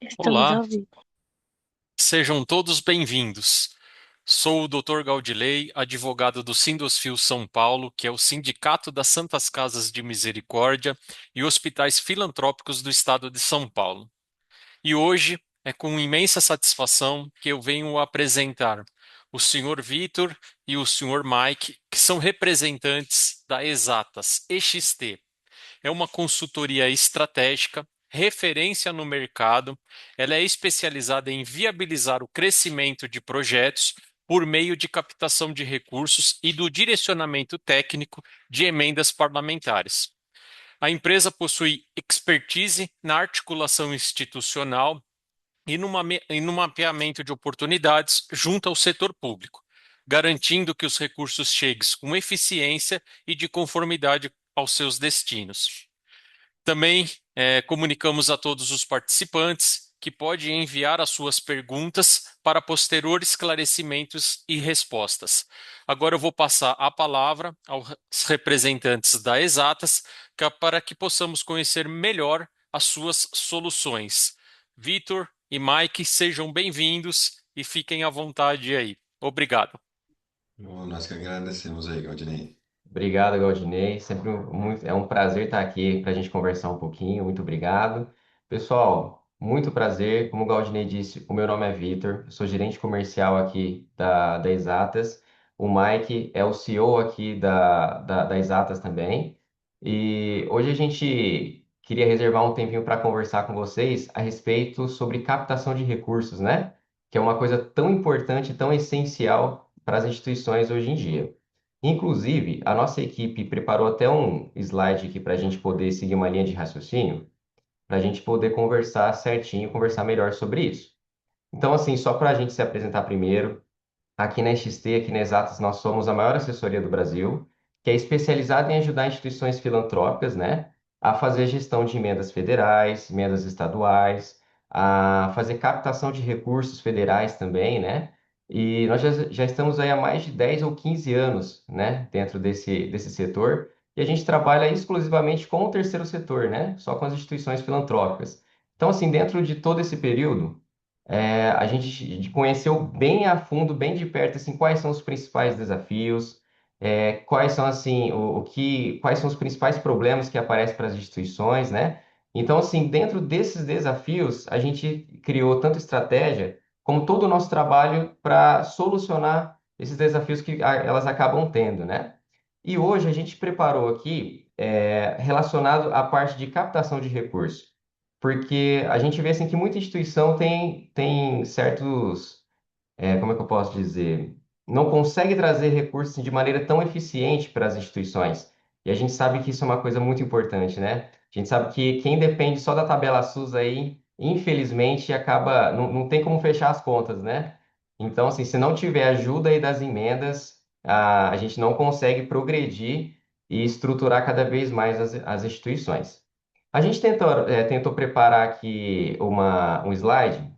Estamos Olá, ao vivo. sejam todos bem-vindos. Sou o Dr. Gaudilei, advogado do Sindosfil São Paulo, que é o Sindicato das Santas Casas de Misericórdia e Hospitais Filantrópicos do Estado de São Paulo. E hoje é com imensa satisfação que eu venho apresentar o Sr. Vitor e o Sr. Mike, que são representantes da Exatas EXT. É uma consultoria estratégica, referência no mercado. Ela é especializada em viabilizar o crescimento de projetos por meio de captação de recursos e do direcionamento técnico de emendas parlamentares. A empresa possui expertise na articulação institucional e no mapeamento de oportunidades junto ao setor público, garantindo que os recursos cheguem com eficiência e de conformidade aos seus destinos. Também comunicamos a todos os participantes que pode enviar as suas perguntas para posteriores esclarecimentos e respostas. Agora eu vou passar a palavra aos representantes da Exatas para que possamos conhecer melhor as suas soluções. Vitor e Mike, sejam bem-vindos e fiquem à vontade aí. Obrigado. Bom, nós que agradecemos aí, Galdinei. Obrigado, Galdinei. É um prazer estar aqui para a gente conversar um pouquinho. Muito obrigado. Pessoal, muito prazer. Como o Galdinei disse, o meu nome é Vitor, eu sou gerente comercial aqui da Exatas. O Mike é o CEO aqui da Exatas também. E hoje a gente queria reservar um tempinho para conversar com vocês a respeito sobre captação de recursos, né? Que é uma coisa tão importante, tão essencial para as instituições hoje em dia. Inclusive, a nossa equipe preparou até um slide aqui para a gente poder seguir uma linha de raciocínio, para a gente poder conversar certinho, conversar melhor sobre isso. Então, assim, só para a gente se apresentar primeiro, aqui na XT, aqui na Exatas, nós somos a maior assessoria do Brasil, que é especializada em ajudar instituições filantrópicas, né, a fazer gestão de emendas federais, emendas estaduais, a fazer captação de recursos federais também, né? E nós já estamos aí há mais de 10 ou 15 anos, né, dentro desse setor, e a gente trabalha exclusivamente com o terceiro setor, né, só com as instituições filantrópicas. Então, assim, dentro de todo esse período, a gente conheceu bem a fundo, bem de perto, assim, quais são os principais desafios, quais são, assim, quais são os principais problemas que aparecem para as instituições, né? Então, assim, dentro desses desafios, a gente criou tanto estratégia como todo o nosso trabalho para solucionar esses desafios que elas acabam tendo, né? E hoje a gente preparou aqui, relacionado à parte de captação de recursos, porque a gente vê assim que muita instituição tem certos, como é que eu posso dizer, não consegue trazer recursos assim, de maneira tão eficiente para as instituições. E a gente sabe que isso é uma coisa muito importante, né? A gente sabe que quem depende só da tabela SUS aí, infelizmente, não tem como fechar as contas, né? Então, assim, se não tiver ajuda aí das emendas, a gente não consegue progredir e estruturar cada vez mais as instituições. A gente tentou preparar aqui um slide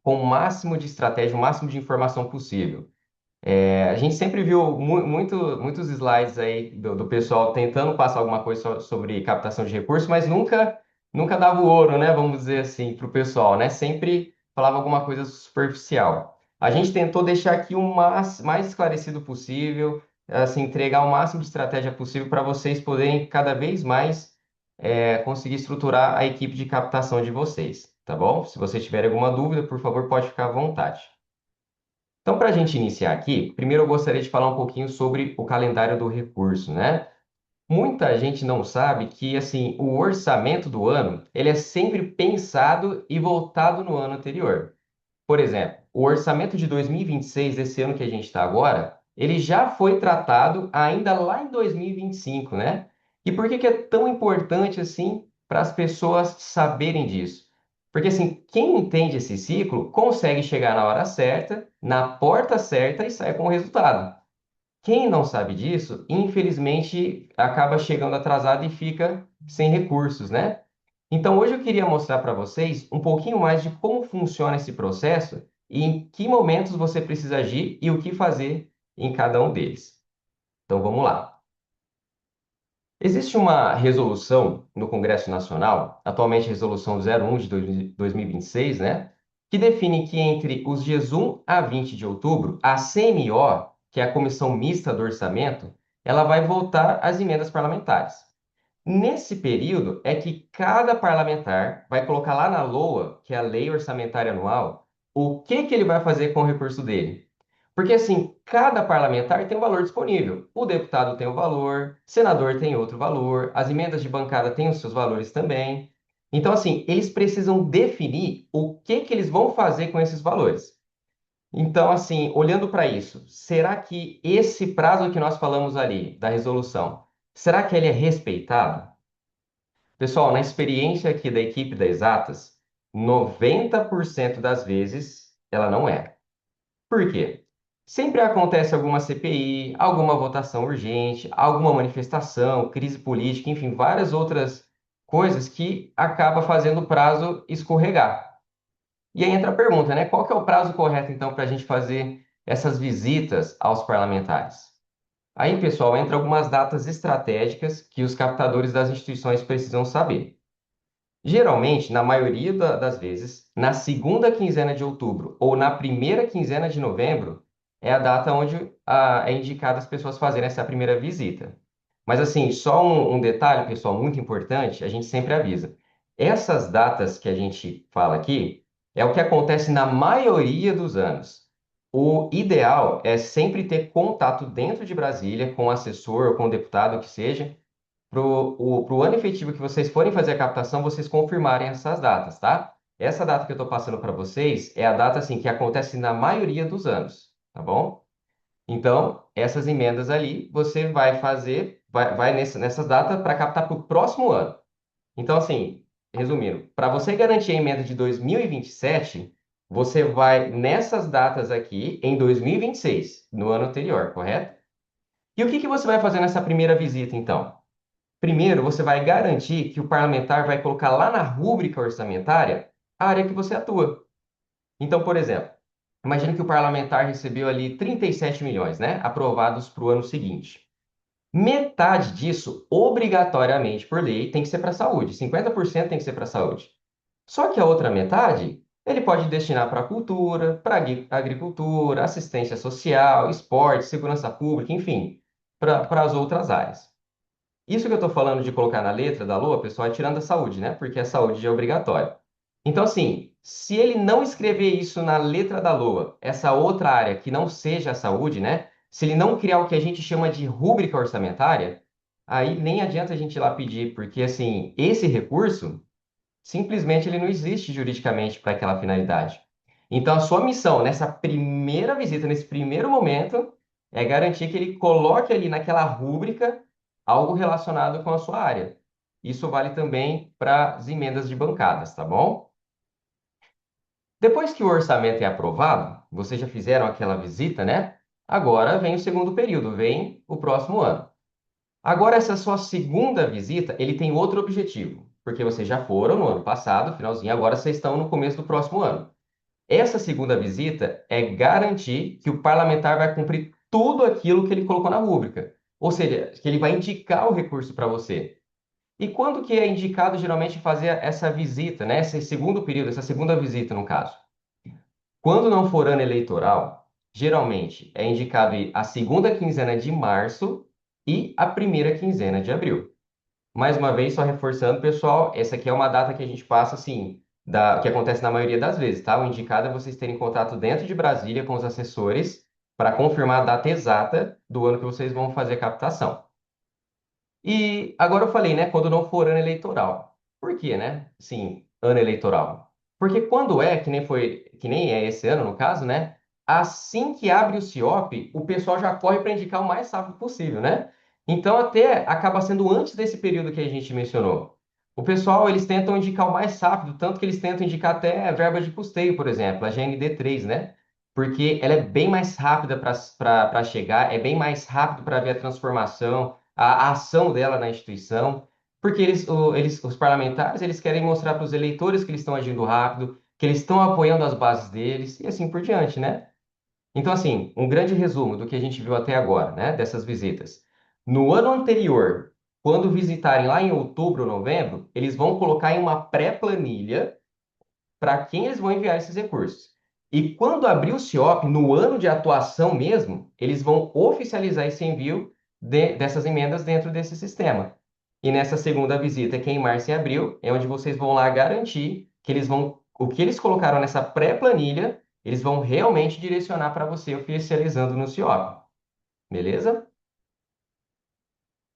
com o máximo de estratégia, o máximo de informação possível. A gente sempre viu muitos slides aí do pessoal tentando passar alguma coisa sobre captação de recursos, mas nunca dava o ouro, né? Vamos dizer assim, para o pessoal, né? Sempre falava alguma coisa superficial. A gente tentou deixar aqui o mais esclarecido possível, assim, entregar o máximo de estratégia possível para vocês poderem cada vez mais conseguir estruturar a equipe de captação de vocês, tá bom? Se vocês tiverem alguma dúvida, por favor, pode ficar à vontade. Então, para a gente iniciar aqui, primeiro eu gostaria de falar um pouquinho sobre o calendário do recurso, né? Muita gente não sabe que, assim, o orçamento do ano, ele é sempre pensado e voltado no ano anterior. Por exemplo, o orçamento de 2026, desse ano que a gente está agora, ele já foi tratado ainda lá em 2025, né? E por que que é tão importante assim para as pessoas saberem disso? Porque assim, quem entende esse ciclo consegue chegar na hora certa, na porta certa e sai com o resultado. Quem não sabe disso, infelizmente, acaba chegando atrasado e fica sem recursos, né? Então, hoje eu queria mostrar para vocês um pouquinho mais de como funciona esse processo e em que momentos você precisa agir e o que fazer em cada um deles. Então, vamos lá. Existe uma resolução no Congresso Nacional, atualmente a resolução 01 de 2026, né, que define que entre os dias 1 a 20 de outubro, a CMO, que é a Comissão Mista do Orçamento, ela vai votar as emendas parlamentares. Nesse período é que cada parlamentar vai colocar lá na LOA, que é a Lei Orçamentária Anual, o que que ele vai fazer com o recurso dele. Porque assim, cada parlamentar tem um valor disponível. O deputado tem um valor, o senador tem outro valor, as emendas de bancada têm os seus valores também. Então, assim, eles precisam definir o que que eles vão fazer com esses valores. Então, assim, olhando para isso, será que esse prazo que nós falamos ali da resolução, será que ele é respeitado? Pessoal, na experiência aqui da equipe da Exatas, 90% das vezes ela não é. Por quê? Sempre acontece alguma CPI, alguma votação urgente, alguma manifestação, crise política, enfim, várias outras coisas que acaba fazendo o prazo escorregar. E aí entra a pergunta, né? Qual que é o prazo correto, então, para a gente fazer essas visitas aos parlamentares? Aí, pessoal, entra algumas datas estratégicas que os captadores das instituições precisam saber. Geralmente, na maioria das vezes, na segunda quinzena de outubro ou na primeira quinzena de novembro, é a data onde é indicado as pessoas fazerem essa primeira visita. Mas, assim, só um detalhe, pessoal, muito importante, a gente sempre avisa. Essas datas que a gente fala aqui é o que acontece na maioria dos anos. O ideal é sempre ter contato dentro de Brasília com o assessor ou com o deputado, que seja, pro ano efetivo que vocês forem fazer a captação, vocês confirmarem essas datas, tá? Essa data que eu estou passando para vocês é a data assim que acontece na maioria dos anos, tá bom? Então, essas emendas ali, você vai fazer, vai nessas datas para captar para o próximo ano. Então, assim, resumindo, para você garantir a emenda de 2027, você vai nessas datas aqui em 2026, no ano anterior, correto? E o que que você vai fazer nessa primeira visita, então? Primeiro, você vai garantir que o parlamentar vai colocar lá na rúbrica orçamentária a área que você atua. Então, por exemplo, imagine que o parlamentar recebeu ali 37 milhões, né, aprovados para o ano seguinte. Metade disso, obrigatoriamente por lei, tem que ser para a saúde. 50% tem que ser para a saúde. Só que a outra metade, ele pode destinar para a cultura, para a agricultura, assistência social, esporte, segurança pública, enfim, para as outras áreas. Isso que eu estou falando de colocar na letra da LOA, pessoal, é tirando a saúde, né? Porque a saúde já é obrigatória. Então, assim, se ele não escrever isso na letra da LOA, essa outra área que não seja a saúde, né? Se ele não criar o que a gente chama de rúbrica orçamentária, aí nem adianta a gente ir lá pedir, porque, assim, esse recurso, simplesmente ele não existe juridicamente para aquela finalidade. Então, a sua missão nessa primeira visita, nesse primeiro momento, é garantir que ele coloque ali naquela rúbrica algo relacionado com a sua área. Isso vale também para as emendas de bancadas, tá bom? Depois que o orçamento é aprovado, vocês já fizeram aquela visita, né? Agora vem o segundo período, vem o próximo ano. Agora, essa sua segunda visita, ele tem outro objetivo, porque vocês já foram no ano passado, finalzinho, agora vocês estão no começo do próximo ano. Essa segunda visita é garantir que o parlamentar vai cumprir tudo aquilo que ele colocou na rúbrica, ou seja, que ele vai indicar o recurso para você. E quando que é indicado geralmente fazer essa visita, né? Esse segundo período, essa segunda visita, no caso? Quando não for ano eleitoral, geralmente é indicado ir a segunda quinzena de março e a primeira quinzena de abril. Mais uma vez, só reforçando, pessoal, essa aqui é uma data que a gente passa assim, que acontece na maioria das vezes, tá? O indicado é vocês terem contato dentro de Brasília com os assessores para confirmar a data exata do ano que vocês vão fazer a captação. E agora eu falei, né, quando não for ano eleitoral. Por quê, né? Sim, ano eleitoral. Porque quando é, que nem é esse ano no caso, né? Assim que abre o CIOP, o pessoal já corre para indicar o mais rápido possível, né? Então até acaba sendo antes desse período que a gente mencionou. O pessoal, eles tentam indicar o mais rápido, tanto que eles tentam indicar até a verba de custeio, por exemplo, a GND3, né? Porque ela é bem mais rápida para chegar, é bem mais rápido para ver a transformação, a ação dela na instituição, porque os parlamentares, eles querem mostrar para os eleitores que eles estão agindo rápido, que eles estão apoiando as bases deles e assim por diante, né? Então, assim, um grande resumo do que a gente viu até agora, né, dessas visitas. No ano anterior, quando visitarem lá em outubro ou novembro, eles vão colocar em uma pré-planilha para quem eles vão enviar esses recursos. E quando abrir o CIOP, no ano de atuação mesmo, eles vão oficializar esse envio dessas emendas dentro desse sistema. E nessa segunda visita, que é em março e abril, é onde vocês vão lá garantir que eles vão, o que eles colocaram nessa pré-planilha, eles vão realmente direcionar para você oficializando no CIOP. Beleza?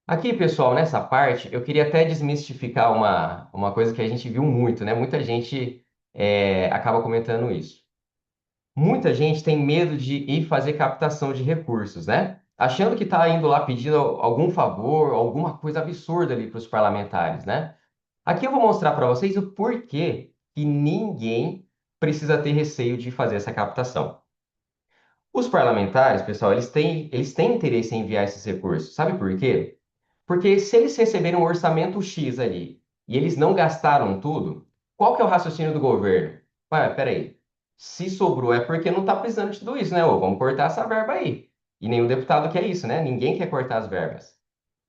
Aqui, pessoal, nessa parte, eu queria até desmistificar uma coisa que a gente viu muito, né? Muita gente acaba comentando isso. Muita gente tem medo de ir fazer captação de recursos, né? Achando que está indo lá pedindo algum favor, alguma coisa absurda ali para os parlamentares, né? Aqui eu vou mostrar para vocês o porquê que ninguém precisa ter receio de fazer essa captação. Os parlamentares, pessoal, eles têm interesse em enviar esses recursos. Sabe por quê? Porque se eles receberam um orçamento X ali e eles não gastaram tudo, qual que é o raciocínio do governo? Ué, peraí, se sobrou é porque não está precisando de tudo isso, né? Ô, vamos cortar essa verba aí. E nenhum deputado quer isso, né? Ninguém quer cortar as verbas.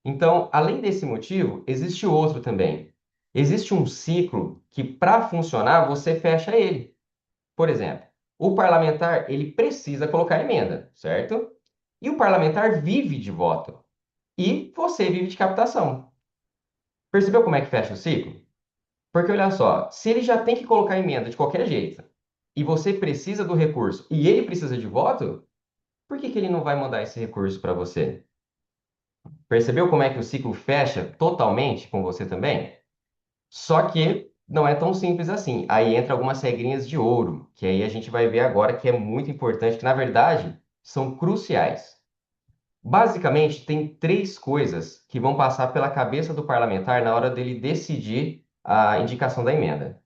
Então, além desse motivo, existe outro também. Existe um ciclo que, para funcionar, você fecha ele. Por exemplo, o parlamentar ele precisa colocar emenda, certo? E o parlamentar vive de voto. E você vive de captação. Percebeu como é que fecha o ciclo? Porque olha só, se ele já tem que colocar emenda de qualquer jeito, e você precisa do recurso, e ele precisa de voto, por que que ele não vai mandar esse recurso para você? Percebeu como é que o ciclo fecha totalmente com você também? Só que não é tão simples assim. Aí entra algumas regrinhas de ouro, que aí a gente vai ver agora que é muito importante, que na verdade são cruciais. Basicamente, tem três coisas que vão passar pela cabeça do parlamentar na hora dele decidir a indicação da emenda.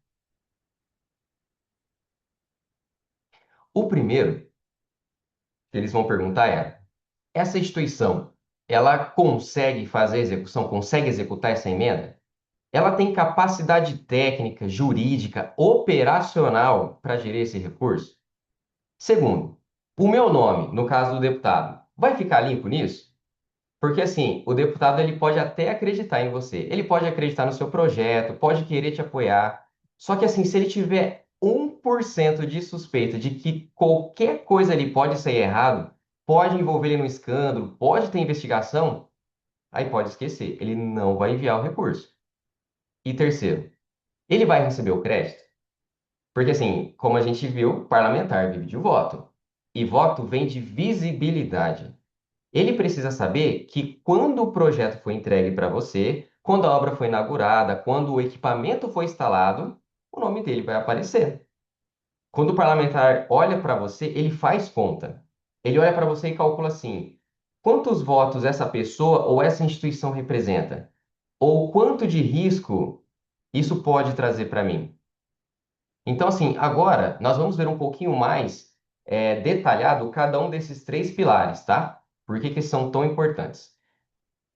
O primeiro que eles vão perguntar é: essa instituição, ela consegue fazer a execução, consegue executar essa emenda? Ela tem capacidade técnica, jurídica, operacional para gerir esse recurso? Segundo, o meu nome, no caso do deputado, vai ficar limpo nisso? Porque assim, o deputado ele pode até acreditar em você, ele pode acreditar no seu projeto, pode querer te apoiar. Só que assim, se ele tiver 1% de suspeita de que qualquer coisa ali pode sair errado, pode envolver ele no escândalo, pode ter investigação, aí pode esquecer, ele não vai enviar o recurso. E terceiro, ele vai receber o crédito? Porque assim, como a gente viu, parlamentar vive de voto. E voto vem de visibilidade. Ele precisa saber que quando o projeto foi entregue para você, quando a obra foi inaugurada, quando o equipamento foi instalado, o nome dele vai aparecer. Quando o parlamentar olha para você, ele faz conta. Ele olha para você e calcula assim: quantos votos essa pessoa ou essa instituição representa? Ou quanto de risco isso pode trazer para mim? Então, assim, agora nós vamos ver um pouquinho mais detalhado cada um desses três pilares, tá? Por que que são tão importantes?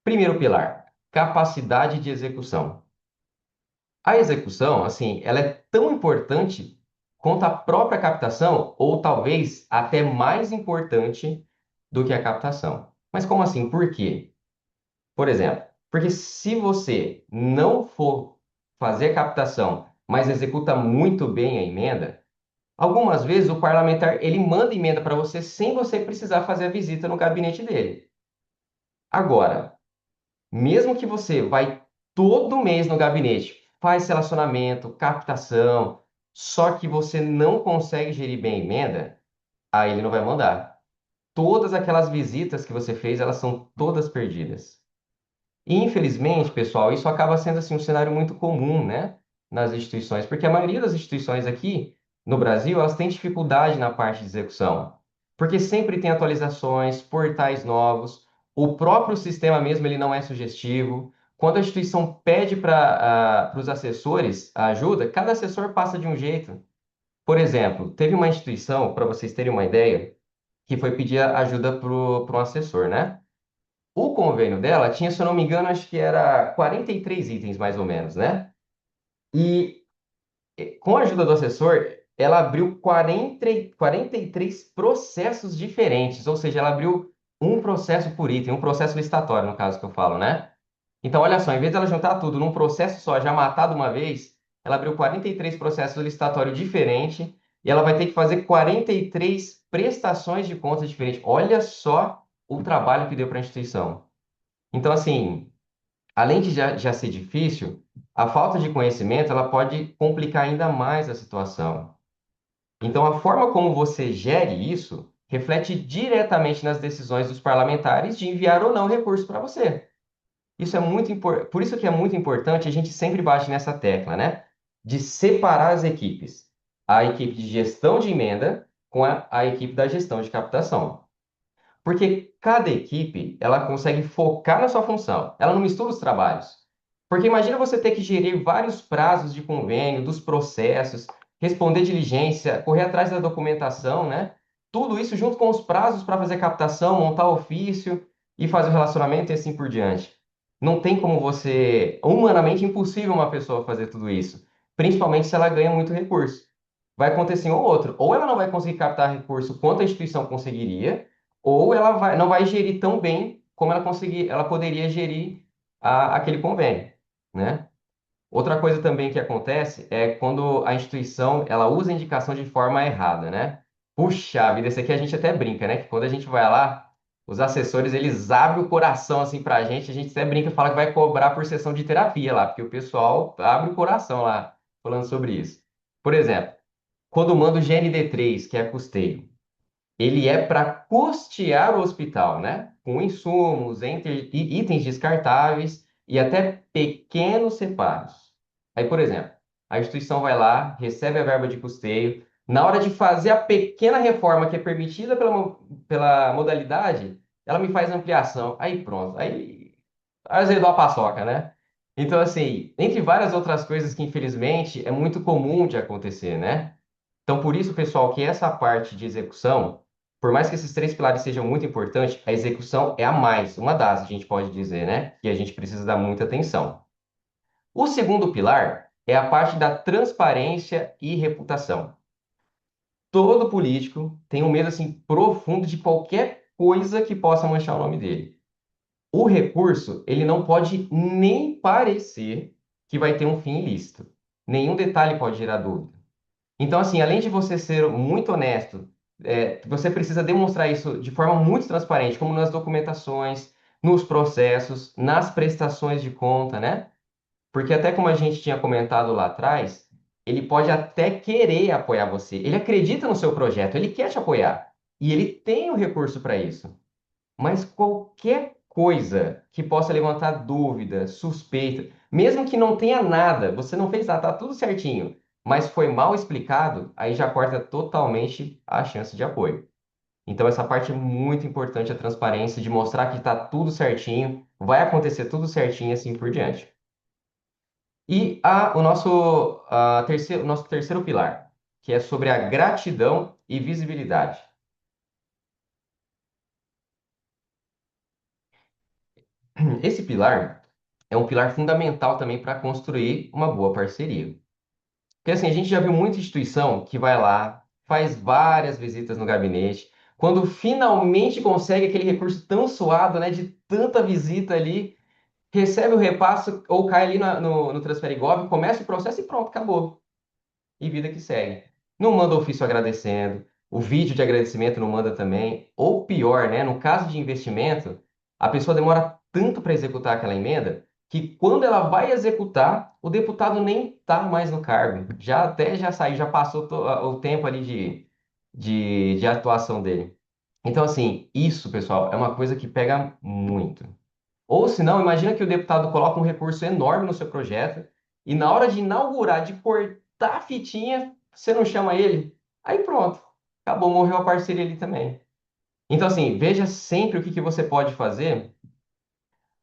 Primeiro pilar, capacidade de execução. A execução, assim, ela é tão importante quanto a própria captação, ou talvez até mais importante do que a captação. Mas como assim? Por quê? Por exemplo, porque se você não for fazer a captação, mas executa muito bem a emenda, algumas vezes o parlamentar ele manda emenda para você sem você precisar fazer a visita no gabinete dele. Agora, mesmo que você vai todo mês no gabinete, faz relacionamento, captação, só que você não consegue gerir bem a emenda, aí ele não vai mandar. Todas aquelas visitas que você fez, elas são todas perdidas. E, infelizmente, pessoal, isso acaba sendo assim um cenário muito comum, né, nas instituições, porque a maioria das instituições aqui no Brasil, elas têm dificuldade na parte de execução, porque sempre tem atualizações, portais novos, o próprio sistema mesmo ele não é sugestivo. Quando a instituição pede para os assessores a ajuda, cada assessor passa de um jeito. Por exemplo, teve uma instituição, para vocês terem uma ideia, que foi pedir ajuda para um assessor, né? O convênio dela tinha, se eu não me engano, acho que era 43 itens mais ou menos, né? E com a ajuda do assessor, ela abriu 43 processos diferentes, ou seja, ela abriu um processo por item, um processo licitatório, no caso que eu falo, né? Então, olha só, em vez dela juntar tudo num processo só, já matar de uma vez, ela abriu 43 processos licitatórios diferentes e ela vai ter que fazer 43 prestações de contas diferentes. Olha só o trabalho que deu para a instituição. Então, assim, além de já ser difícil, a falta de conhecimento ela pode complicar ainda mais a situação. Então, a forma como você gere isso reflete diretamente nas decisões dos parlamentares de enviar ou não recurso para você. Isso é por isso que é muito importante, a gente sempre bate nessa tecla, né? De separar as equipes. A equipe de gestão de emenda com a equipe da gestão de captação. Porque cada equipe, ela consegue focar na sua função. Ela não mistura os trabalhos. Porque imagina você ter que gerir vários prazos de convênio, dos processos, responder diligência, correr atrás da documentação, né? Tudo isso junto com os prazos para fazer captação, montar ofício e fazer o relacionamento e assim por diante. Não tem como você, humanamente impossível uma pessoa fazer tudo isso, principalmente se ela ganha muito recurso. Vai acontecer um ou outro, ou ela não vai conseguir captar recurso quanto a instituição conseguiria, ou ela não vai gerir tão bem como ela poderia gerir aquele convênio, né? Outra coisa também que acontece é quando a instituição ela usa a indicação de forma errada, né? Puxa vida, esse aqui a gente até brinca, né? Que quando a gente vai lá, os assessores eles abrem o coração assim pra gente, a gente até brinca e fala que vai cobrar por sessão de terapia lá, porque o pessoal abre o coração lá falando sobre isso. Por exemplo, quando manda o GND3, que é custeio, ele é para custear o hospital, né? Com insumos, itens descartáveis e até pequenos reparos. Aí, por exemplo, a instituição vai lá, recebe a verba de custeio, na hora de fazer a pequena reforma que é permitida pela modalidade, ela me faz ampliação. Aí pronto, aí azedou a paçoca, né? Então, assim, entre várias outras coisas que infelizmente é muito comum de acontecer, né? Então, por isso, pessoal, que essa parte de execução, por mais que esses três pilares sejam muito importantes, a execução é a mais, uma das, a gente pode dizer, né? Que a gente precisa dar muita atenção. O segundo pilar é a parte da transparência e reputação. Todo político tem um medo assim profundo de qualquer coisa que possa manchar o nome dele. O recurso, ele não pode nem parecer que vai ter um fim ilícito. Nenhum detalhe pode gerar dúvida. Então, assim, além de você ser muito honesto, você precisa demonstrar isso de forma muito transparente, como nas documentações, nos processos, nas prestações de conta, né? Porque até como a gente tinha comentado lá atrás, ele pode até querer apoiar você. Ele acredita no seu projeto, ele quer te apoiar. E ele tem o recurso para isso. Mas qualquer coisa que possa levantar dúvida, suspeita, mesmo que não tenha nada, você não fez nada, tá tudo certinho, mas foi mal explicado, aí já corta totalmente a chance de apoio. Então essa parte é muito importante, a transparência, de mostrar que está tudo certinho, vai acontecer tudo certinho e assim por diante. E o nosso terceiro pilar, que é sobre a gratidão e visibilidade. Esse pilar é um pilar fundamental também para construir uma boa parceria. Porque assim, a gente já viu muita instituição que vai lá, faz várias visitas no gabinete, quando finalmente consegue aquele recurso tão suado, né, de tanta visita ali, recebe o repasso ou cai ali no Transfer Gov, começa o processo e pronto, acabou. E vida que segue. Não manda ofício agradecendo, o vídeo de agradecimento não manda também, ou pior, né, no caso de investimento, a pessoa demora tanto para executar aquela emenda que quando ela vai executar, o deputado nem está mais no cargo. Já saiu, já passou o tempo ali de atuação dele. Então, assim, isso, pessoal, é uma coisa que pega muito. Ou se não, imagina que o deputado coloca um recurso enorme no seu projeto e na hora de inaugurar, de cortar a fitinha, você não chama ele. Aí pronto, acabou, morreu a parceria ali também. Então, assim, veja sempre o que que você pode fazer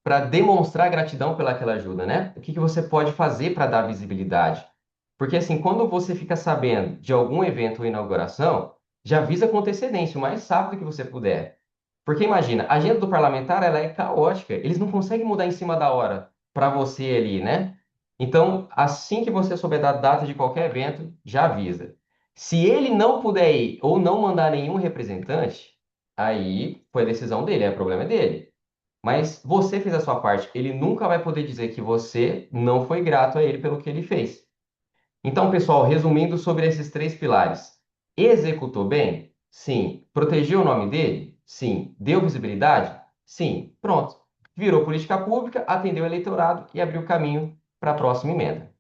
para demonstrar gratidão pelaquela ajuda, né? O que que você pode fazer para dar visibilidade? Porque, assim, quando você fica sabendo de algum evento ou inauguração, já avisa com antecedência, o mais rápido que você puder. Porque imagina, a agenda do parlamentar ela é caótica. Eles não conseguem mudar em cima da hora para você ali, né? Então, assim que você souber da data de qualquer evento, já avisa. Se ele não puder ir ou não mandar nenhum representante, aí foi a decisão dele, é problema dele. Mas você fez a sua parte. Ele nunca vai poder dizer que você não foi grato a ele pelo que ele fez. Então, pessoal, resumindo sobre esses três pilares: executou bem? Sim. Protegeu o nome dele? Sim. Deu visibilidade? Sim. Pronto. Virou política pública, atendeu o eleitorado e abriu caminho para a próxima emenda.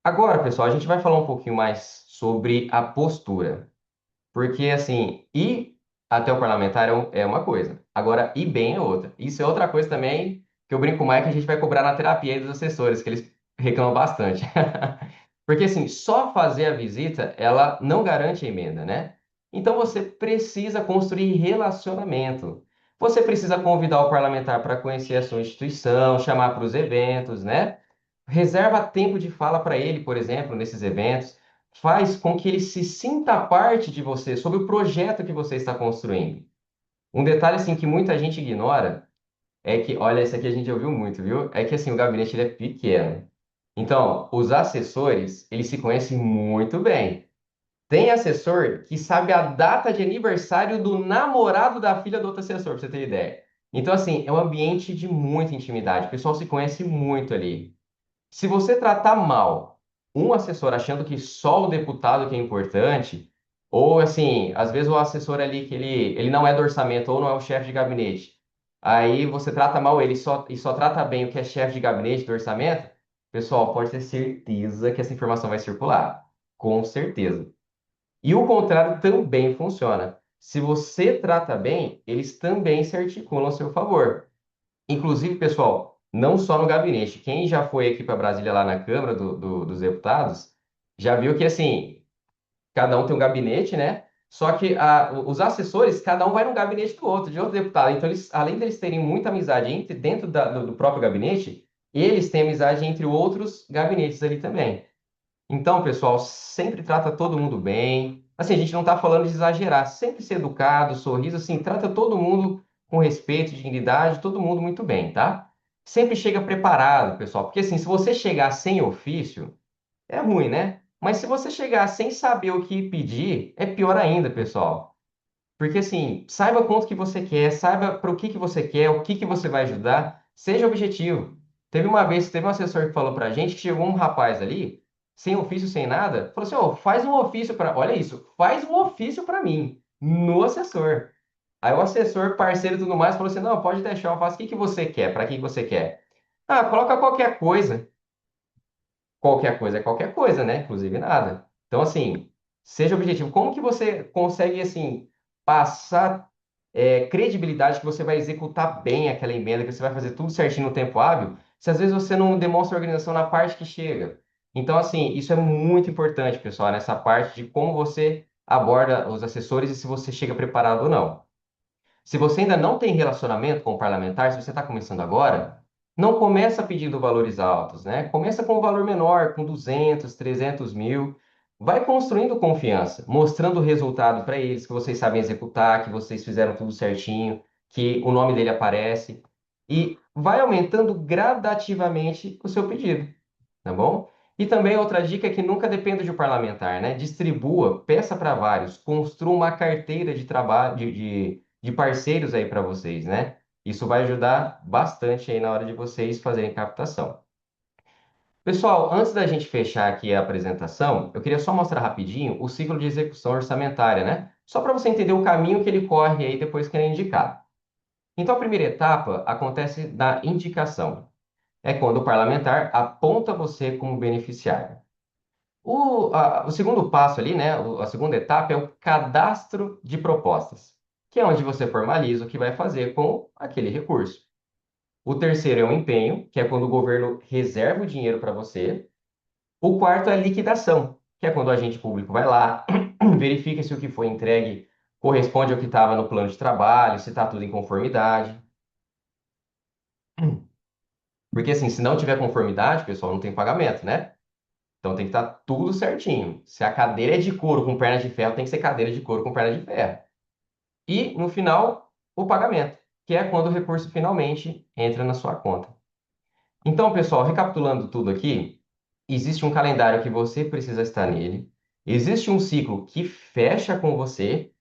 Agora, pessoal, a gente vai falar um pouquinho mais sobre a postura. Porque, assim, ir até o parlamentar é uma coisa. Agora, ir bem é outra. Isso é outra coisa também que eu brinco mais que a gente vai cobrar na terapia aí dos assessores, que eles reclamam bastante. Porque, assim, só fazer a visita, ela não garante a emenda, né? Então, você precisa construir relacionamento. Você precisa convidar o parlamentar para conhecer a sua instituição, chamar para os eventos, né? Reserva tempo de fala para ele, por exemplo, nesses eventos. Faz com que ele se sinta parte de você, sobre o projeto que você está construindo. Um detalhe, assim, que muita gente ignora é que, olha, isso aqui a gente ouviu muito, viu? É que, assim, o gabinete ele é pequeno. Então, os assessores, eles se conhecem muito bem. Tem assessor que sabe a data de aniversário do namorado da filha do outro assessor, pra você ter ideia. Então, assim, é um ambiente de muita intimidade. O pessoal se conhece muito ali. Se você tratar mal um assessor achando que só o deputado que é importante, ou assim, às vezes o assessor ali que ele não é do orçamento ou não é o chefe de gabinete, aí você trata mal ele e só trata bem o que é chefe de gabinete do orçamento, pessoal, pode ter certeza que essa informação vai circular. Com certeza. E o contrário também funciona. Se você trata bem, eles também se articulam a seu favor. Inclusive, pessoal, não só no gabinete. Quem já foi aqui para Brasília, lá na Câmara dos Deputados, já viu que, assim, cada um tem um gabinete, né? Só que os assessores, cada um vai num gabinete do outro, de outro deputado. Então, eles, além deles terem muita amizade dentro do próprio gabinete, eles têm amizade entre outros gabinetes ali também. Então, pessoal, sempre trata todo mundo bem. Assim, a gente não está falando de exagerar, sempre ser educado, sorriso, assim, trata todo mundo com respeito, dignidade, todo mundo muito bem, tá? Sempre chega preparado, pessoal, porque assim, se você chegar sem ofício, é ruim, né? Mas se você chegar sem saber o que pedir, é pior ainda, pessoal. Porque assim, saiba quanto que você quer, saiba para o que você quer, o que você vai ajudar, seja objetivo. Teve uma vez, teve um assessor que falou pra gente que chegou um rapaz ali, sem ofício, sem nada, falou assim: "Ó, faz um ofício para, olha isso, faz um ofício para mim, no assessor." Aí o assessor, parceiro e tudo mais, falou assim: "Não, pode deixar, eu faço o que você quer, para que você quer?" "Ah, coloca qualquer coisa." Qualquer coisa é qualquer coisa, né? Inclusive nada. Então, assim, seja objetivo. Como que você consegue, assim, passar credibilidade que você vai executar bem aquela emenda, que você vai fazer tudo certinho no tempo hábil, se às vezes você não demonstra organização na parte que chega? Então, assim, isso é muito importante, pessoal, nessa parte de como você aborda os assessores e se você chega preparado ou não. Se você ainda não tem relacionamento com o parlamentar, se você está começando agora, não começa pedindo valores altos, né? Começa com um valor menor, com 200, 300 mil. Vai construindo confiança, mostrando o resultado para eles, que vocês sabem executar, que vocês fizeram tudo certinho, que o nome dele aparece. E vai aumentando gradativamente o seu pedido, tá bom? E também outra dica é que nunca dependa de um parlamentar, né? Distribua, peça para vários, construa uma carteira de trabalho, de parceiros aí para vocês, né? Isso vai ajudar bastante aí na hora de vocês fazerem captação. Pessoal, antes da gente fechar aqui a apresentação, eu queria só mostrar rapidinho o ciclo de execução orçamentária, né? Só para você entender o caminho que ele corre aí depois que ele é indicado. Então, a primeira etapa acontece na indicação. É quando o parlamentar aponta você como beneficiário. O segundo passo ali, né, a segunda etapa é o cadastro de propostas, que é onde você formaliza o que vai fazer com aquele recurso. O terceiro é o empenho, que é quando o governo reserva o dinheiro para você. O quarto é a liquidação, que é quando o agente público vai lá, verifica se o que foi entregue corresponde ao que estava no plano de trabalho, se está tudo em conformidade. Porque assim, se não tiver conformidade, pessoal, não tem pagamento, né? Então tem que estar tudo certinho. Se a cadeira é de couro com perna de ferro, tem que ser cadeira de couro com perna de ferro. E, no final, o pagamento, que é quando o recurso finalmente entra na sua conta. Então, pessoal, recapitulando tudo aqui, existe um calendário que você precisa estar nele, existe um ciclo que fecha com você,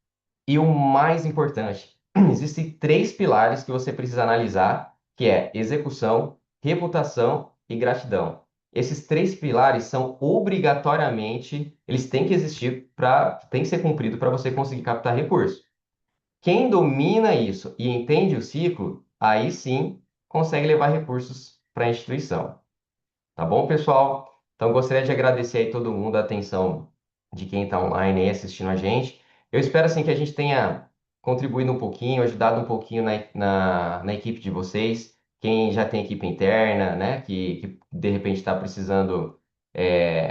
e o mais importante, existem três pilares que você precisa analisar, que é execução, reputação e gratidão. Esses três pilares são obrigatoriamente, eles têm que existir para, tem que ser cumprido para você conseguir captar recurso. Quem domina isso e entende o ciclo, aí sim consegue levar recursos para a instituição. Tá bom, pessoal? Então, gostaria de agradecer aí todo mundo a atenção de quem está online aí assistindo a gente. Eu espero, assim, que a gente tenha contribuído um pouquinho, ajudado um pouquinho na equipe de vocês. Quem já tem equipe interna, né, que de repente está precisando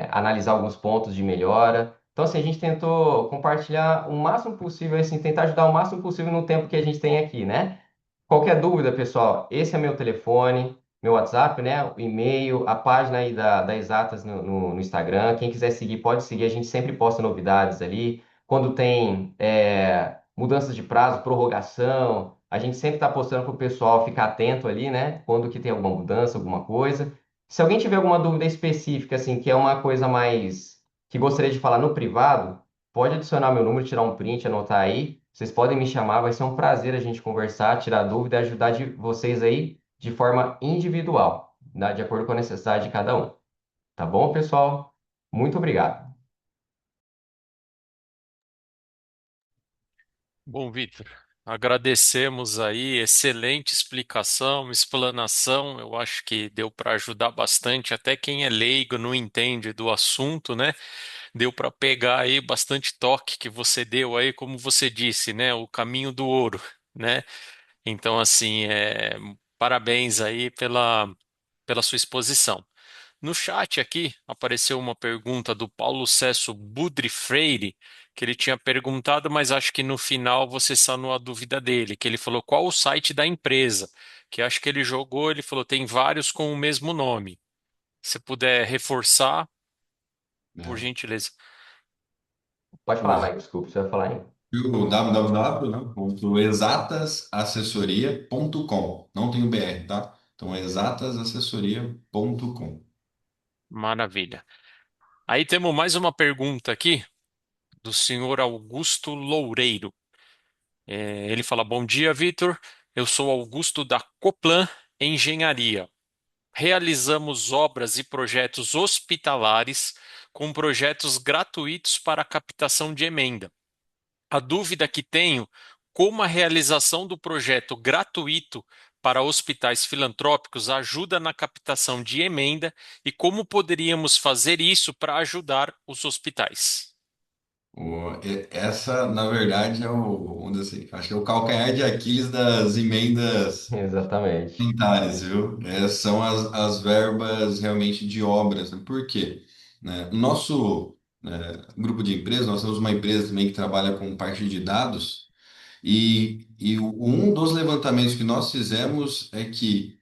analisar alguns pontos de melhora. Então, assim, a gente tentou compartilhar o máximo possível, assim, tentar ajudar o máximo possível no tempo que a gente tem aqui, né? Qualquer dúvida, pessoal, esse é meu telefone, meu WhatsApp, né? O e-mail, a página aí da Exatas no Instagram. Quem quiser seguir, pode seguir. A gente sempre posta novidades ali. Quando tem mudanças de prazo, prorrogação, a gente sempre está postando para o pessoal ficar atento ali, né? Quando que tem alguma mudança, alguma coisa. Se alguém tiver alguma dúvida específica, assim, que é uma coisa mais que gostaria de falar no privado, pode adicionar meu número, tirar um print, anotar aí. Vocês podem me chamar, vai ser um prazer a gente conversar, tirar dúvida e ajudar vocês aí de forma individual, né, de acordo com a necessidade de cada um. Tá bom, pessoal? Muito obrigado. Bom, Vitor, agradecemos aí, excelente explicação, explanação. Eu acho que deu para ajudar bastante, até quem é leigo não entende do assunto, né? Deu para pegar aí bastante toque que você deu aí, como você disse, né? O caminho do ouro, né? Então, assim, parabéns aí pela sua exposição. No chat aqui apareceu uma pergunta do Paulo Cesso Budri Freire, que ele tinha perguntado, mas acho que no final você sanou a dúvida dele, que ele falou qual o site da empresa, que acho que ele jogou, ele falou tem vários com o mesmo nome. Se puder reforçar, por Né? gentileza. Pode falar, Beleza. Mike, desculpa, você vai falar aí. O www.exatasassessoria.com. Não tem o BR, tá? Então, exatasassessoria.com. Maravilha. Aí temos mais uma pergunta aqui do senhor Augusto Loureiro. Ele fala: Bom dia, Vitor. Eu sou Augusto da Coplan Engenharia. Realizamos obras e projetos hospitalares com projetos gratuitos para captação de emenda. A dúvida que tenho, como a realização do projeto gratuito para hospitais filantrópicos ajuda na captação de emenda e como poderíamos fazer isso para ajudar os hospitais? Essa, na verdade, vamos dizer assim, acho que é o calcanhar de Aquiles das emendas Exatamente. parlamentares, viu? São as verbas realmente de obras, né? Por quê? Né? O nosso grupo de empresas, nós temos uma empresa também que trabalha com parte de dados, um dos levantamentos que nós fizemos é que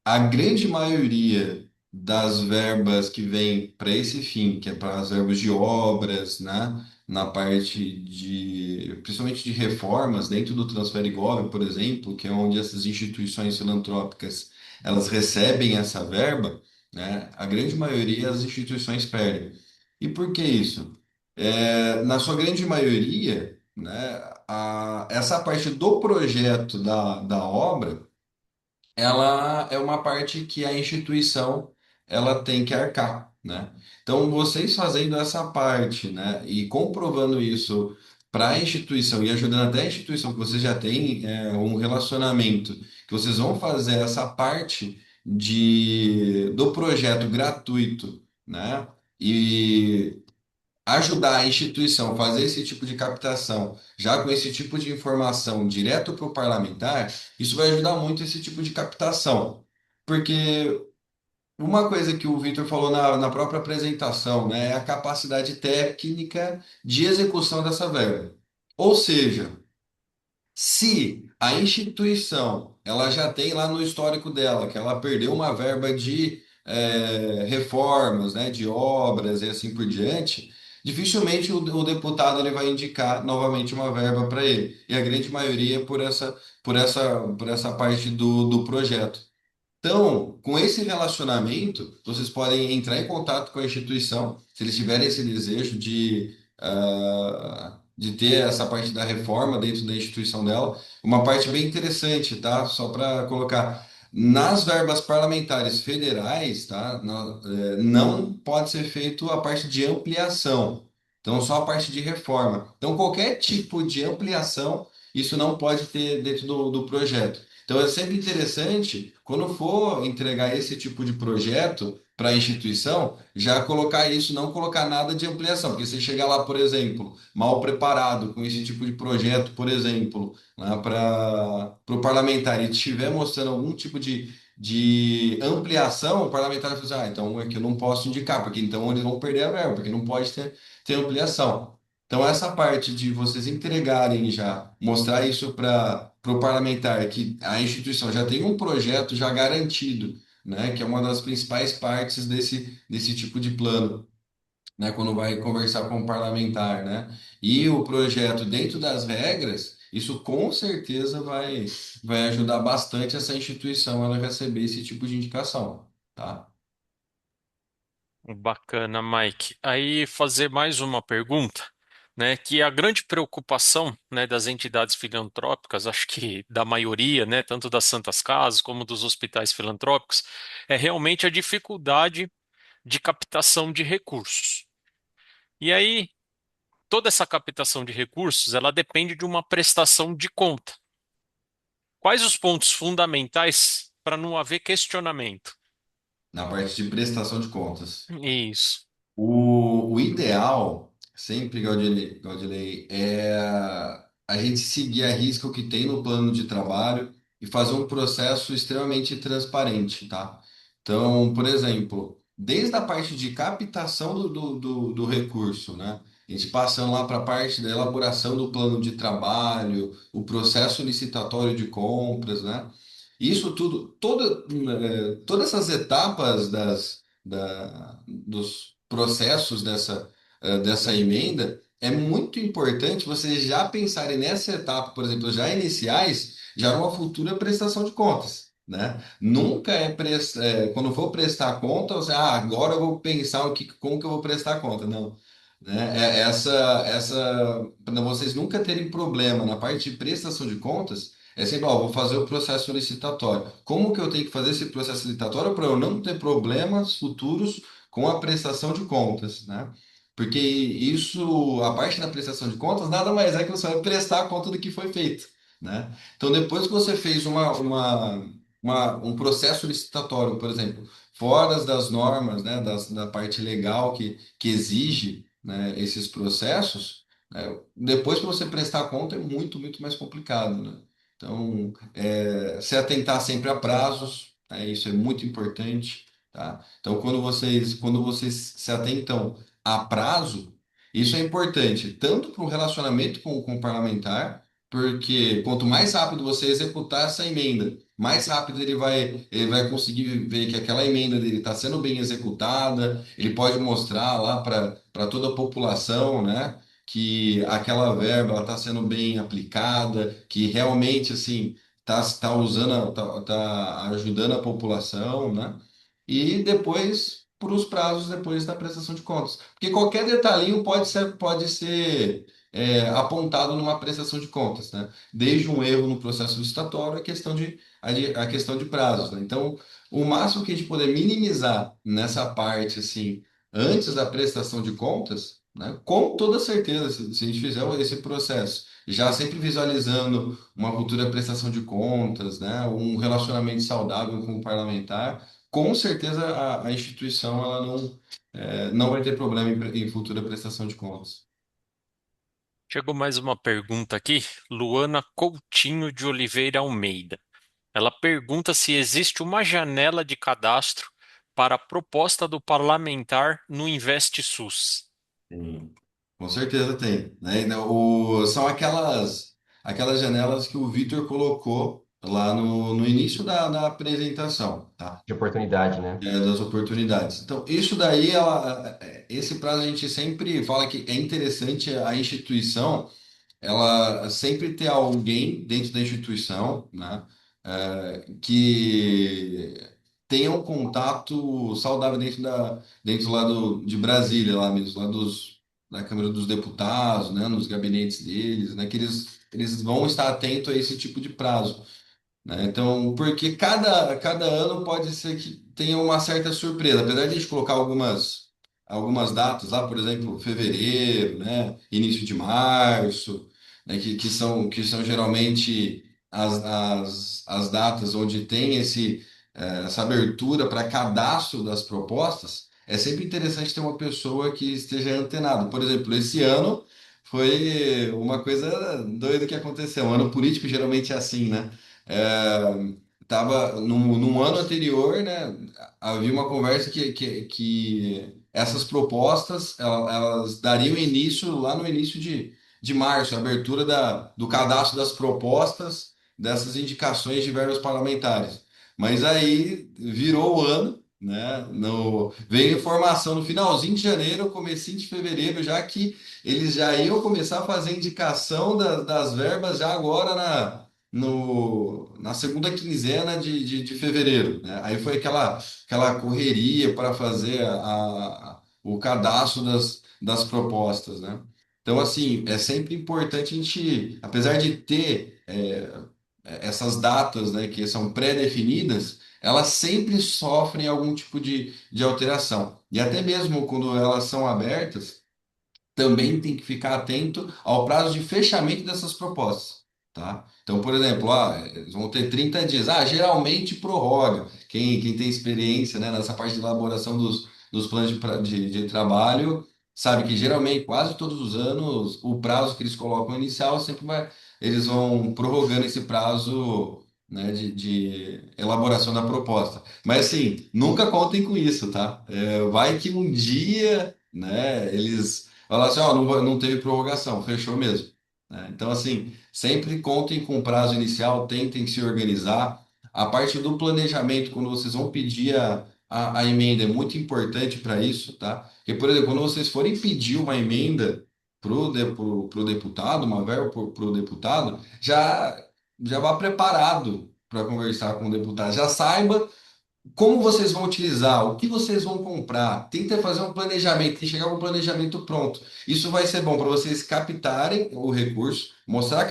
a grande maioria das verbas que vem para esse fim, que é para as verbas de obras, né, na parte de, principalmente de reformas, dentro do Transferigov, por exemplo, que é onde essas instituições filantrópicas elas recebem essa verba, né, a grande maioria as instituições perdem. E por que isso? Na sua grande maioria, né, essa parte do projeto da obra ela é uma parte que a instituição ela tem que arcar, né? Então, vocês fazendo essa parte, né, e comprovando isso para a instituição e ajudando até a instituição que vocês já têm um relacionamento, que vocês vão fazer essa parte do projeto gratuito, né? E ajudar a instituição a fazer esse tipo de captação, já com esse tipo de informação direto para o parlamentar, isso vai ajudar muito esse tipo de captação. Porque uma coisa que o Vitor falou na própria apresentação, né, é a capacidade técnica de execução dessa verba. Ou seja, se a instituição ela já tem lá no histórico dela que ela perdeu uma verba de reformas, né, de obras e assim por diante, dificilmente o deputado ele vai indicar novamente uma verba para ele. E a grande maioria é por essa parte do projeto. Então, com esse relacionamento, vocês podem entrar em contato com a instituição, se eles tiverem esse desejo de ter essa parte da reforma dentro da instituição dela. Uma parte bem interessante, tá? Só para colocar. Nas verbas parlamentares federais, tá? Não pode ser feito a parte de ampliação. Então, só a parte de reforma. Então, qualquer tipo de ampliação, isso não pode ter dentro do projeto. Então, é sempre interessante, quando for entregar esse tipo de projeto para a instituição, já colocar isso, não colocar nada de ampliação. Porque se chegar lá, por exemplo, mal preparado com esse tipo de projeto, por exemplo, para o parlamentar e estiver mostrando algum tipo de ampliação, o parlamentar vai falar, então é que eu não posso indicar, porque então eles vão perder a verba, porque não pode ter ampliação. Então, essa parte de vocês entregarem já, mostrar isso para o parlamentar, que a instituição já tem um projeto já garantido, né, que é uma das principais partes desse tipo de plano, né, quando vai conversar com o parlamentar, né? E o projeto dentro das regras, isso com certeza vai ajudar bastante essa instituição a receber esse tipo de indicação, tá? Bacana, Mike. Aí fazer mais uma pergunta, né? Que a grande preocupação, né, das entidades filantrópicas, acho que da maioria, né, tanto das Santas Casas como dos hospitais filantrópicos, é realmente a dificuldade de captação de recursos. E aí, toda essa captação de recursos, ela depende de uma prestação de conta. Quais os pontos fundamentais para não haver questionamento? Na parte de prestação de contas. Isso. O ideal, sempre, Gaudilei, é a gente seguir a risca o que tem no plano de trabalho e fazer um processo extremamente transparente, tá? Então, por exemplo, desde a parte de captação do recurso, né? A gente passando lá para a parte da elaboração do plano de trabalho, o processo licitatório de compras, né? Isso tudo, todas essas etapas dos processos dessa emenda, é muito importante vocês já pensarem nessa etapa, por exemplo, já iniciais, já numa futura prestação de contas, né? Nunca quando for prestar conta, agora eu vou pensar como que eu vou prestar conta. Não. Né? Para vocês nunca terem problema na parte de prestação de contas, é sempre, ó, vou fazer o processo licitatório. Como que eu tenho que fazer esse processo licitatório para eu não ter problemas futuros com a prestação de contas, né? Porque isso, a parte da prestação de contas, nada mais é que você vai prestar conta do que foi feito, né? Então, depois que você fez um processo licitatório, por exemplo, fora das normas, né, da parte legal que exige, né, esses processos, né, depois para você prestar conta é muito, muito mais complicado, né? Então, se atentar sempre a prazos, né, isso é muito importante, tá? Então, quando vocês se atentam a prazo, isso é importante, tanto para o relacionamento com o parlamentar, porque quanto mais rápido você executar essa emenda, mais rápido ele vai conseguir ver que aquela emenda dele está sendo bem executada, ele pode mostrar lá para toda a população, né, que aquela verba está sendo bem aplicada, que realmente assim tá usando, tá ajudando a população, né? E depois para os prazos depois da prestação de contas. Porque qualquer detalhinho pode ser apontado numa prestação de contas, né? Desde um erro no processo licitatório a questão de prazos, né? Então, o máximo que a gente puder minimizar nessa parte, assim, antes da prestação de contas, né? Com toda certeza, se a gente fizer esse processo, já sempre visualizando uma futura prestação de contas, né? Um relacionamento saudável com o parlamentar, com certeza a instituição ela não vai ter problema em futura prestação de contas. Chegou mais uma pergunta aqui, Luana Coutinho de Oliveira Almeida. Ela pergunta se existe uma janela de cadastro para a proposta do parlamentar no InvestSUS. Sim. Com certeza tem, né? São aquelas janelas que o Vitor colocou lá no início da apresentação, tá? De oportunidade, né? Das oportunidades. Então, isso daí, esse prazo a gente sempre fala que é interessante a instituição, ela sempre ter alguém dentro da instituição, né, que tenha um contato saudável dentro lá de Brasília, lá mesmo, lá da Câmara dos Deputados, né, nos gabinetes deles, né, que eles vão estar atentos a esse tipo de prazo, né? Então, porque cada ano pode ser que tenha uma certa surpresa, apesar de a gente colocar algumas datas lá, por exemplo, fevereiro, né, início de março, né, que são geralmente as datas onde tem essa abertura para cadastro das propostas. É sempre interessante ter uma pessoa que esteja antenado. Por exemplo, esse ano foi uma coisa doida que aconteceu. Um ano político geralmente é assim, né? Tava num ano anterior, né? Havia uma conversa que essas propostas elas dariam início lá no início de março, a abertura do cadastro das propostas dessas indicações de verbas parlamentares. Mas aí virou o ano, né? Veio informação no finalzinho de janeiro, comecinho de fevereiro, já que eles já iam começar a fazer indicação das verbas já agora na segunda quinzena de fevereiro, né? Aí foi aquela correria para fazer o cadastro das propostas, né? Então, assim, é sempre importante a gente, apesar de ter essas datas, né, que são pré-definidas, elas sempre sofrem algum tipo de alteração. E até mesmo quando elas são abertas, também tem que ficar atento ao prazo de fechamento dessas propostas, tá? Então, por exemplo, eles vão ter 30 dias. Geralmente prorroga. Quem tem experiência, né, nessa parte de elaboração dos planos de trabalho sabe que geralmente, quase todos os anos, o prazo que eles colocam inicial sempre eles vão prorrogando esse prazo, né, de elaboração da proposta. Mas assim, nunca contem com isso, tá? Vai que um dia, né, eles falar assim, ó, não teve prorrogação, fechou mesmo, né? Então, assim, sempre contem com prazo inicial, tentem se organizar. A parte do planejamento, quando vocês vão pedir a emenda, é muito importante para isso, tá? Porque, por exemplo, quando vocês forem pedir uma emenda pro deputado, uma verba pro deputado, já vá preparado para conversar com o deputado. Já saiba como vocês vão utilizar, o que vocês vão comprar, tenta fazer um planejamento, e chegar com um planejamento pronto. Isso vai ser bom para vocês captarem o recurso, mostrar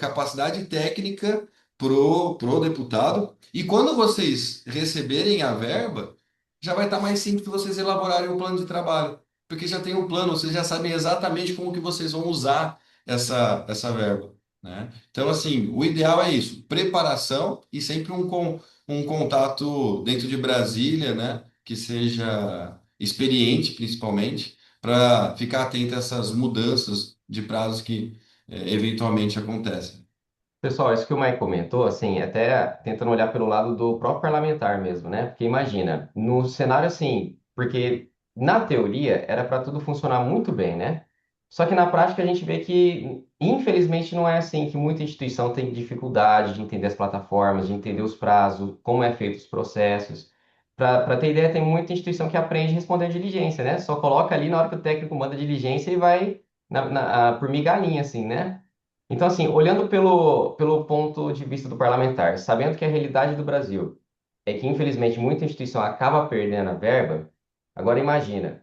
capacidade técnica pro deputado, e quando vocês receberem a verba, já vai estar mais simples de vocês elaborarem o plano de trabalho, porque já tem um plano, vocês já sabem exatamente como que vocês vão usar essa verba, né? Então, assim, o ideal é isso, preparação e sempre um contato dentro de Brasília, né, que seja experiente, principalmente, para ficar atento a essas mudanças de prazos que eventualmente acontecem. Pessoal, isso que o Mike comentou, assim, até tentando olhar pelo lado do próprio parlamentar mesmo, né? Porque imagina, no cenário assim, porque na teoria era para tudo funcionar muito bem, né? Só que na prática a gente vê que, infelizmente, não é assim, que muita instituição tem dificuldade de entender as plataformas, de entender os prazos, como é feito os processos. Para ter ideia, tem muita instituição que aprende a responder a diligência, né? Só coloca ali na hora que o técnico manda a diligência e vai por migalhinha, assim, né? Então, assim, olhando pelo ponto de vista do parlamentar, sabendo que a realidade do Brasil é que, infelizmente, muita instituição acaba perdendo a verba, agora imagina,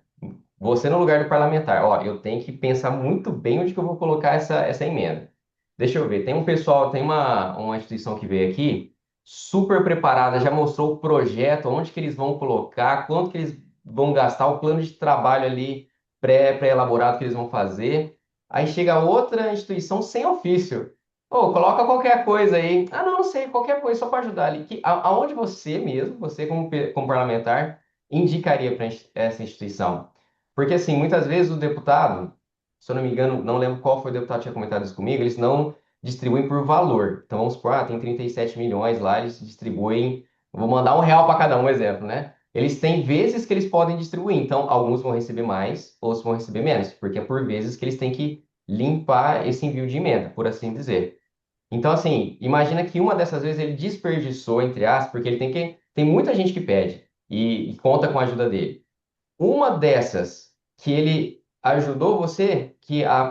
você no lugar do parlamentar, ó, eu tenho que pensar muito bem onde que eu vou colocar essa emenda. Deixa eu ver, tem um pessoal, tem uma instituição que veio aqui, super preparada, já mostrou o projeto, onde que eles vão colocar, quanto que eles vão gastar, o plano de trabalho ali pré-elaborado que eles vão fazer. Aí chega outra instituição sem ofício. Ô, coloca qualquer coisa aí. Ah, não, não sei, qualquer coisa, só para ajudar ali. Aonde você mesmo, você como parlamentar, indicaria para essa instituição? Porque, assim, muitas vezes o deputado, se eu não me engano, não lembro qual foi o deputado que tinha comentado isso comigo, eles não distribuem por valor. Então, vamos supor, tem 37 milhões lá, eles distribuem, vou mandar R$ 1 para cada um, exemplo, né? Eles têm vezes que eles podem distribuir, então alguns vão receber mais, outros vão receber menos, porque é por vezes que eles têm que limpar esse envio de emenda, por assim dizer. Então, assim, imagina que uma dessas vezes ele desperdiçou, entre aspas, porque tem muita gente que pede e conta com a ajuda dele. Uma dessas que ele ajudou você,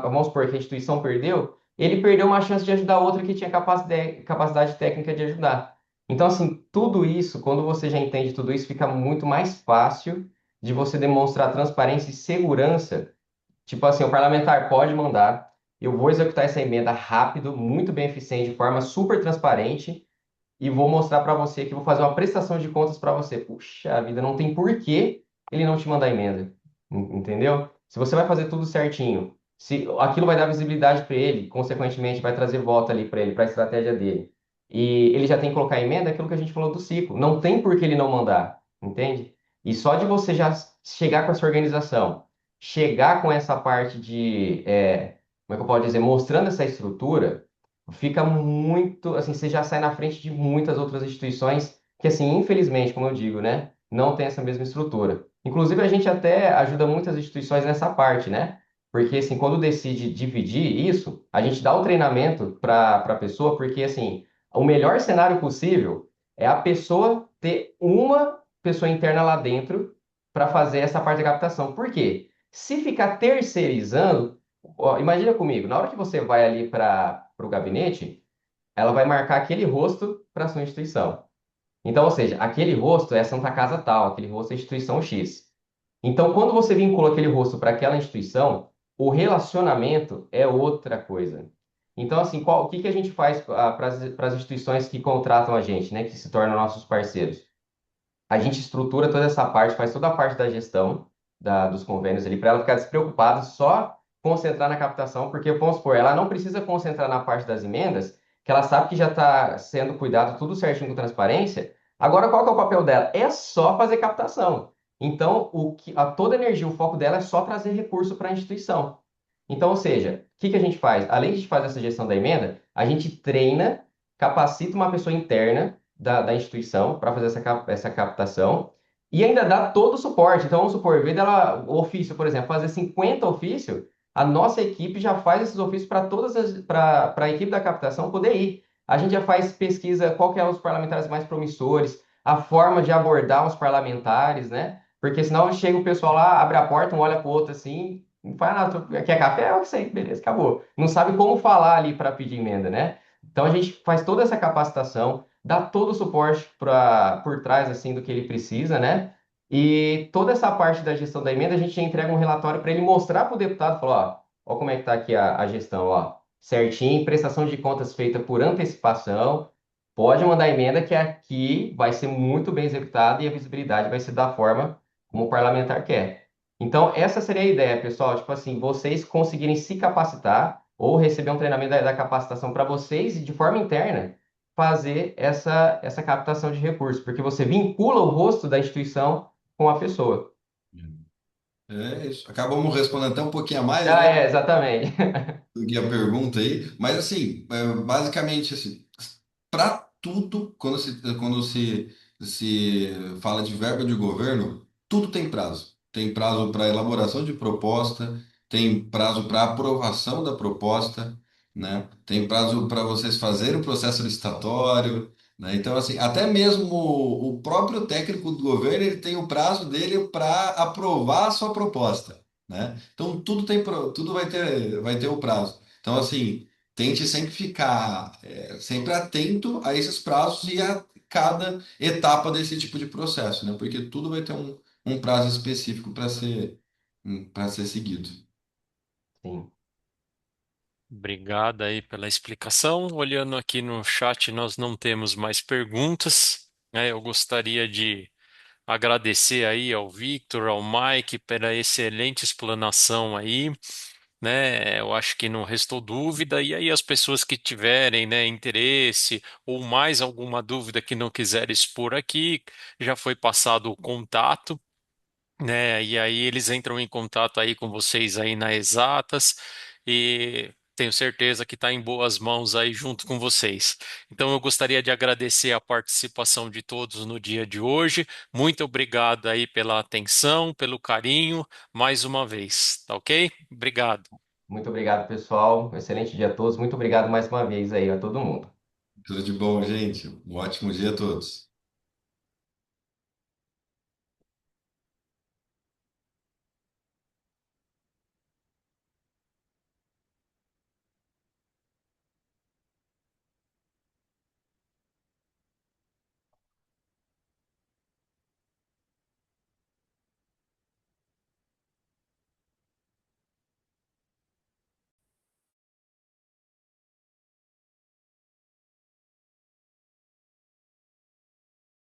vamos supor que a instituição perdeu, ele perdeu uma chance de ajudar outra que tinha capacidade técnica de ajudar. Então, assim, tudo isso, quando você já entende tudo isso, fica muito mais fácil de você demonstrar transparência e segurança Tipo assim, o parlamentar pode mandar, eu vou executar essa emenda rápido, muito bem eficiente, de forma super transparente, e vou mostrar para você que vou fazer uma prestação de contas para você. Puxa vida, não tem porquê ele não te mandar emenda. Entendeu? Se você vai fazer tudo certinho, se aquilo vai dar visibilidade para ele, consequentemente vai trazer voto ali para ele, para a estratégia dele. E ele já tem que colocar emenda, é aquilo que a gente falou do ciclo. Não tem por que ele não mandar, entende? E só de você já chegar com essa organização, chegar com essa parte de, como é que eu posso dizer, mostrando essa estrutura, fica muito, assim, você já sai na frente de muitas outras instituições que, assim, infelizmente, como eu digo, né, não tem essa mesma estrutura. Inclusive, a gente até ajuda muitas instituições nessa parte, né? Porque, assim, quando decide dividir isso, a gente dá o treinamento para a pessoa, porque, assim, o melhor cenário possível é a pessoa ter uma pessoa interna lá dentro para fazer essa parte da captação. Por quê? Se ficar terceirizando, ó, imagina comigo, na hora que você vai ali para o gabinete, ela vai marcar aquele rosto para sua instituição. Então, ou seja, aquele rosto é Santa Casa tal, aquele rosto é instituição X. Então, quando você vincula aquele rosto para aquela instituição, o relacionamento é outra coisa. Então, assim, o que que a gente faz para as instituições que contratam a gente, né, que se tornam nossos parceiros? A gente estrutura toda essa parte, faz toda a parte da gestão dos convênios ali, para ela ficar despreocupada, só concentrar na captação, porque, vamos supor, ela não precisa concentrar na parte das emendas, que ela sabe que já está sendo cuidado tudo certinho com transparência. Agora, qual que é o papel dela? É só fazer captação. Então, toda a energia, o foco dela é só trazer recurso para a instituição. Então, ou seja, o que que a gente faz? Além de fazer essa gestão da emenda, a gente treina, capacita uma pessoa interna da instituição para fazer essa captação e ainda dá todo o suporte. Então, vamos supor, em vez dela, o ofício, por exemplo, fazer 50 ofícios, a nossa equipe já faz esses ofícios para a equipe da captação poder ir. A gente já faz pesquisa, qual que é os parlamentares mais promissores, a forma de abordar os parlamentares, né? Porque senão chega o pessoal lá, abre a porta, um olha para o outro assim, não faz nada, quer café? Eu sei, beleza, acabou. Não sabe como falar ali para pedir emenda, né? Então a gente faz toda essa capacitação, dá todo o suporte por trás assim do que ele precisa, né? E toda essa parte da gestão da emenda, a gente entrega um relatório para ele mostrar para o deputado, falar, ó como é que está aqui a gestão, ó, certinho, prestação de contas feita por antecipação, pode mandar emenda que aqui vai ser muito bem executada e a visibilidade vai ser da forma como o parlamentar quer. Então, essa seria a ideia, pessoal, tipo assim, vocês conseguirem se capacitar ou receber um treinamento da capacitação para vocês, de forma interna, fazer essa captação de recursos, porque você vincula o rosto da instituição com a pessoa. É isso. Acabamos respondendo até um pouquinho a mais, Ah, né? é, exatamente. Do que a pergunta aí. Mas, assim, basicamente, assim, para tudo, quando se fala de verba de governo, tudo tem prazo. Tem prazo para elaboração de proposta, tem prazo para aprovação da proposta, né? Tem prazo para vocês fazerem o processo licitatório, né? Então, assim, até mesmo o próprio técnico do governo, ele tem o prazo dele para aprovar a sua proposta, né? Então, tudo vai ter o prazo. Então, assim, tente sempre ficar sempre atento a esses prazos e a cada etapa desse tipo de processo, né? Porque tudo vai ter um prazo específico para ser seguido. Sim, Obrigado aí pela explicação. Olhando aqui no chat, nós não temos mais perguntas, né? Eu gostaria de agradecer aí ao Victor, ao Mike pela excelente explanação aí, né? Eu acho que não restou dúvida. E aí as pessoas que tiverem, né, interesse ou mais alguma dúvida que não quiserem expor aqui, já foi passado o contato, né? E aí eles entram em contato aí com vocês aí na Exatas e tenho certeza que está em boas mãos aí junto com vocês. Então eu gostaria de agradecer a participação de todos no dia de hoje. Muito obrigado aí pela atenção, pelo carinho, mais uma vez, tá ok? Obrigado. muito obrigado, pessoal. Excelente dia a todos. Muito obrigado mais uma vez aí a todo mundo. Tudo de bom, gente. Um ótimo dia a todos.